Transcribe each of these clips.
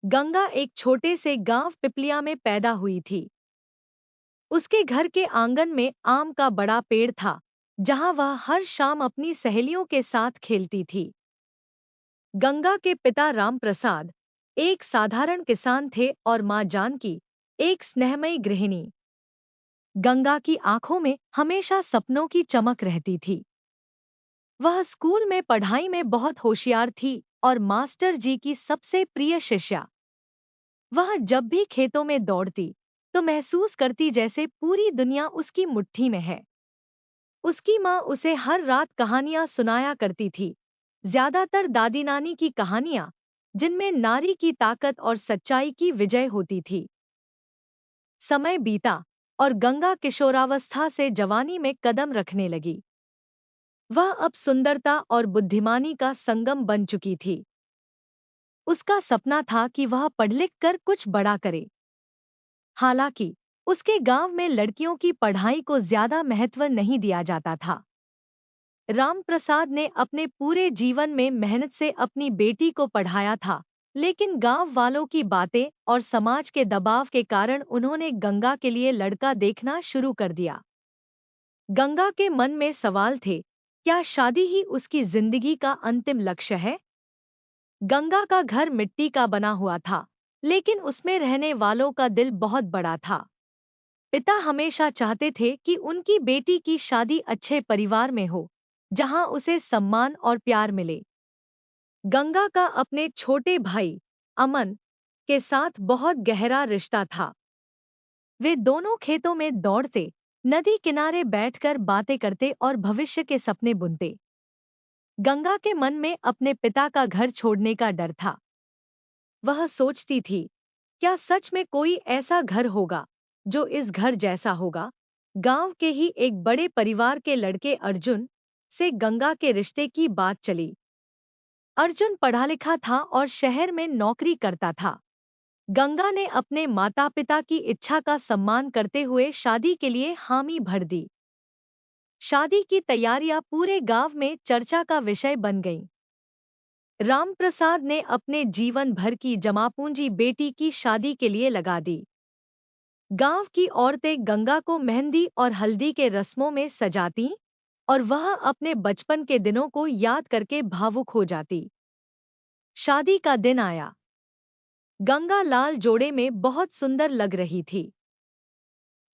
गंगा एक छोटे से गांव पिपलिया में पैदा हुई थी। उसके घर के आंगन में आम का बड़ा पेड़ था, जहां वह हर शाम अपनी सहेलियों के साथ खेलती थी। गंगा के पिता राम प्रसाद एक साधारण किसान थे और मां जानकी एक स्नेहमयी गृहिणी। गंगा की आंखों में हमेशा सपनों की चमक रहती थी। वह स्कूल में पढ़ाई में बहुत होशियार थी और मास्टर जी की सबसे प्रिय शिष्या। वह जब भी खेतों में दौड़ती तो महसूस करती जैसे पूरी दुनिया उसकी मुट्ठी में है। उसकी माँ उसे हर रात कहानियां सुनाया करती थी, ज्यादातर दादी नानी की कहानियां, जिनमें नारी की ताकत और सच्चाई की विजय होती थी। समय बीता और गंगा किशोरावस्था से जवानी में कदम रखने लगी। वह अब सुंदरता और बुद्धिमानी का संगम बन चुकी थी। उसका सपना था कि वह पढ़ लिख कर कुछ बड़ा करे। हालांकि उसके गांव में लड़कियों की पढ़ाई को ज्यादा महत्व नहीं दिया जाता था। रामप्रसाद ने अपने पूरे जीवन में मेहनत से अपनी बेटी को पढ़ाया था, लेकिन गांव वालों की बातें और समाज के दबाव के कारण उन्होंने गंगा के लिए लड़का देखना शुरू कर दिया। गंगा के मन में सवाल थे, क्या शादी ही उसकी जिंदगी का अंतिम लक्ष्य है? गंगा का घर मिट्टी का बना हुआ था, लेकिन उसमें रहने वालों का दिल बहुत बड़ा था। पिता हमेशा चाहते थे कि उनकी बेटी की शादी अच्छे परिवार में हो, जहां उसे सम्मान और प्यार मिले। गंगा का अपने छोटे भाई अमन के साथ बहुत गहरा रिश्ता था। वे दोनों खेतों में दौड़ते, नदी किनारे बैठकर बातें करते और भविष्य के सपने बुनते। गंगा के मन में अपने पिता का घर छोड़ने का डर था। वह सोचती थी, क्या सच में कोई ऐसा घर होगा जो इस घर जैसा होगा? गांव के ही एक बड़े परिवार के लड़के अर्जुन से गंगा के रिश्ते की बात चली। अर्जुन पढ़ा लिखा था और शहर में नौकरी करता था। गंगा ने अपने माता पिता की इच्छा का सम्मान करते हुए शादी के लिए हामी भर दी। शादी की तैयारियां पूरे गांव में चर्चा का विषय बन गईं। रामप्रसाद ने अपने जीवन भर की जमापूंजी बेटी की शादी के लिए लगा दी। गांव की औरतें गंगा को मेहंदी और हल्दी के रस्मों में सजाती और वह अपने बचपन के दिनों को याद करके भावुक हो जाती। शादी का दिन आया। गंगा लाल जोड़े में बहुत सुंदर लग रही थी।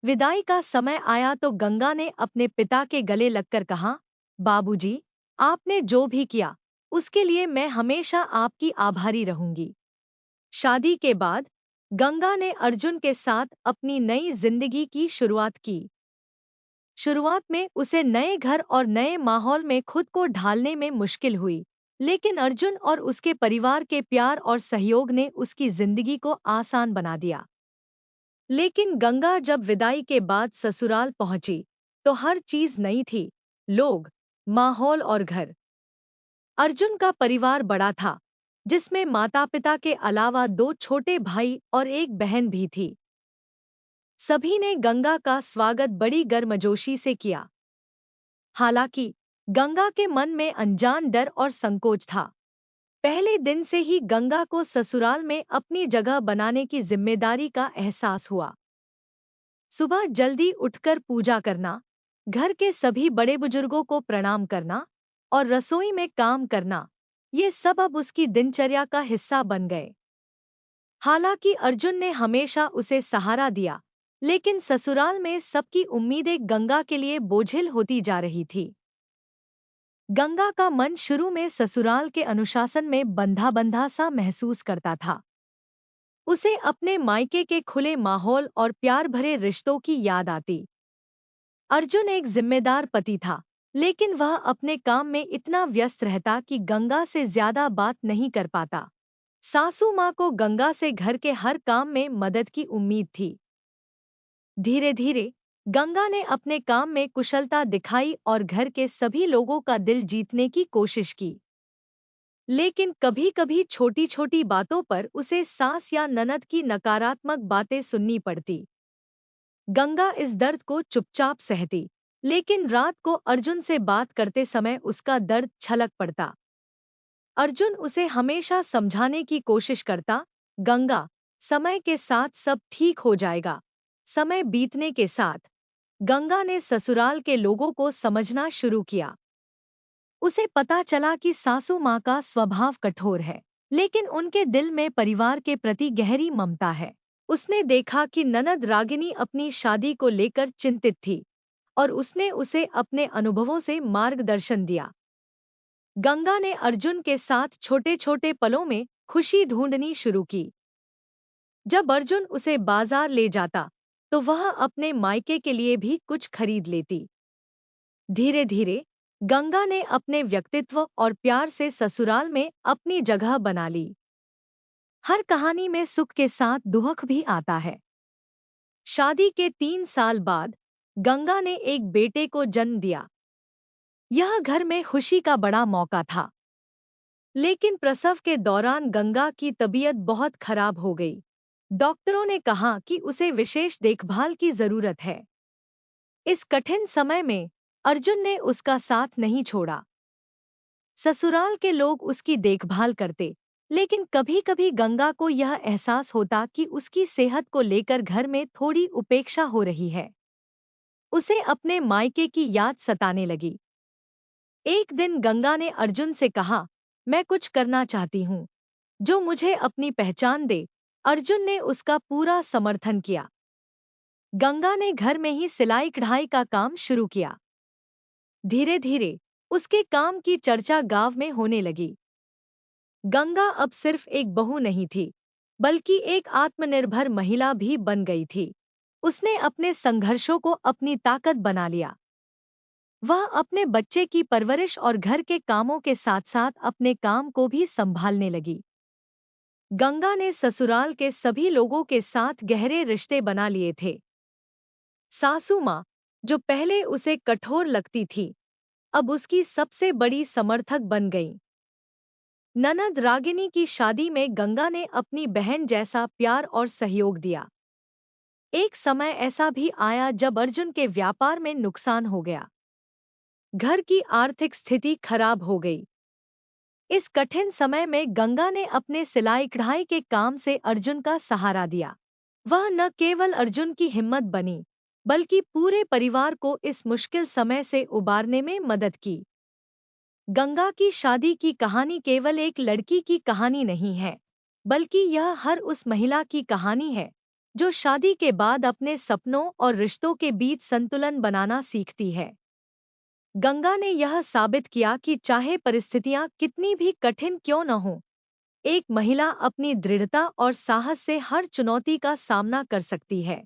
विदाई का समय आया तो गंगा ने अपने पिता के गले लगकर कहा, बाबूजी, आपने जो भी किया उसके लिए मैं हमेशा आपकी आभारी रहूंगी। शादी के बाद गंगा ने अर्जुन के साथ अपनी नई जिंदगी की शुरुआत की। शुरुआत में उसे नए घर और नए माहौल में खुद को ढालने में मुश्किल हुई, लेकिन अर्जुन और उसके परिवार के प्यार और सहयोग ने उसकी जिंदगी को आसान बना दिया। लेकिन गंगा जब विदाई के बाद ससुराल पहुंची, तो हर चीज नई थी, लोग, माहौल और घर। अर्जुन का परिवार बड़ा था, जिसमें माता-पिता के अलावा दो छोटे भाई और एक बहन भी थी। सभी ने गंगा का स्वागत बड़ी गर्मजोशी से किया। हालांकि गंगा के मन में अनजान डर और संकोच था। पहले दिन से ही गंगा को ससुराल में अपनी जगह बनाने की जिम्मेदारी का एहसास हुआ। सुबह जल्दी उठकर पूजा करना, घर के सभी बड़े बुजुर्गों को प्रणाम करना और रसोई में काम करना, ये सब अब उसकी दिनचर्या का हिस्सा बन गए। हालांकि अर्जुन ने हमेशा उसे सहारा दिया, लेकिन ससुराल में सबकी उम्मीदें गंगा के लिए बोझिल होती जा रही थी। गंगा का मन शुरू में ससुराल के अनुशासन में बंधा बंधा सा महसूस करता था। उसे अपने मायके के खुले माहौल और प्यार भरे रिश्तों की याद आती। अर्जुन एक जिम्मेदार पति था, लेकिन वह अपने काम में इतना व्यस्त रहता कि गंगा से ज्यादा बात नहीं कर पाता। सासू माँ को गंगा से घर के हर काम में मदद की उम्मीद थी। धीरे धीरे गंगा ने अपने काम में कुशलता दिखाई और घर के सभी लोगों का दिल जीतने की कोशिश की। लेकिन कभी कभी छोटी छोटी बातों पर उसे सास या ननद की नकारात्मक बातें सुननी पड़ती। गंगा इस दर्द को चुपचाप सहती, लेकिन रात को अर्जुन से बात करते समय उसका दर्द छलक पड़ता। अर्जुन उसे हमेशा समझाने की कोशिश करता, गंगा, समय के साथ सब ठीक हो जाएगा। समय बीतने के साथ गंगा ने ससुराल के लोगों को समझना शुरू किया। उसे पता चला कि सासू माँ का स्वभाव कठोर है, लेकिन उनके दिल में परिवार के प्रति गहरी ममता है। उसने देखा कि ननद रागिनी अपनी शादी को लेकर चिंतित थी और उसने उसे अपने अनुभवों से मार्गदर्शन दिया। गंगा ने अर्जुन के साथ छोटे छोटे पलों में खुशी ढूंढनी शुरू की। जब अर्जुन उसे बाजार ले जाता तो वह अपने मायके के लिए भी कुछ खरीद लेती। धीरे धीरे गंगा ने अपने व्यक्तित्व और प्यार से ससुराल में अपनी जगह बना ली। हर कहानी में सुख के साथ दुख भी आता है। शादी के 3 साल बाद गंगा ने एक बेटे को जन्म दिया। यह घर में खुशी का बड़ा मौका था। लेकिन प्रसव के दौरान गंगा की तबीयत बहुत खराब हो गई। डॉक्टरों ने कहा कि उसे विशेष देखभाल की जरूरत है। इस कठिन समय में अर्जुन ने उसका साथ नहीं छोड़ा। ससुराल के लोग उसकी देखभाल करते, लेकिन कभी-कभी गंगा को यह एहसास होता कि उसकी सेहत को लेकर घर में थोड़ी उपेक्षा हो रही है। उसे अपने मायके की याद सताने लगी। एक दिन गंगा ने अर्जुन से कहा, मैं कुछ करना चाहती हूँ जो मुझे अपनी पहचान दे। अर्जुन ने उसका पूरा समर्थन किया। गंगा ने घर में ही सिलाई कढ़ाई का काम शुरू किया। धीरे धीरे उसके काम की चर्चा गांव में होने लगी। गंगा अब सिर्फ एक बहू नहीं थी, बल्कि एक आत्मनिर्भर महिला भी बन गई थी। उसने अपने संघर्षों को अपनी ताकत बना लिया। वह अपने बच्चे की परवरिश और घर के कामों के साथ साथ अपने काम को भी संभालने लगी। गंगा ने ससुराल के सभी लोगों के साथ गहरे रिश्ते बना लिए थे। सासू माँ, जो पहले उसे कठोर लगती थी, अब उसकी सबसे बड़ी समर्थक बन गई। ननद रागिनी की शादी में गंगा ने अपनी बहन जैसा प्यार और सहयोग दिया। एक समय ऐसा भी आया जब अर्जुन के व्यापार में नुकसान हो गया। घर की आर्थिक स्थिति खराब हो गई। इस कठिन समय में गंगा ने अपने सिलाई कढ़ाई के काम से अर्जुन का सहारा दिया। वह न केवल अर्जुन की हिम्मत बनी, बल्कि पूरे परिवार को इस मुश्किल समय से उबारने में मदद की। गंगा की शादी की कहानी केवल एक लड़की की कहानी नहीं है, बल्कि यह हर उस महिला की कहानी है जो शादी के बाद अपने सपनों और रिश्तों के बीच संतुलन बनाना सीखती है। गंगा ने यह साबित किया कि चाहे परिस्थितियां कितनी भी कठिन क्यों न हो, एक महिला अपनी दृढ़ता और साहस से हर चुनौती का सामना कर सकती है।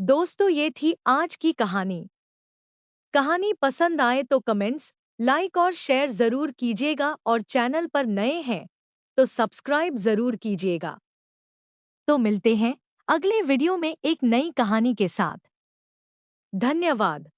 दोस्तों, ये थी आज की कहानी। कहानी पसंद आए तो कमेंट्स, लाइक और शेयर जरूर कीजिएगा और चैनल पर नए हैं तो सब्सक्राइब जरूर कीजिएगा। तो मिलते हैं अगले वीडियो में एक नई कहानी के साथ। धन्यवाद।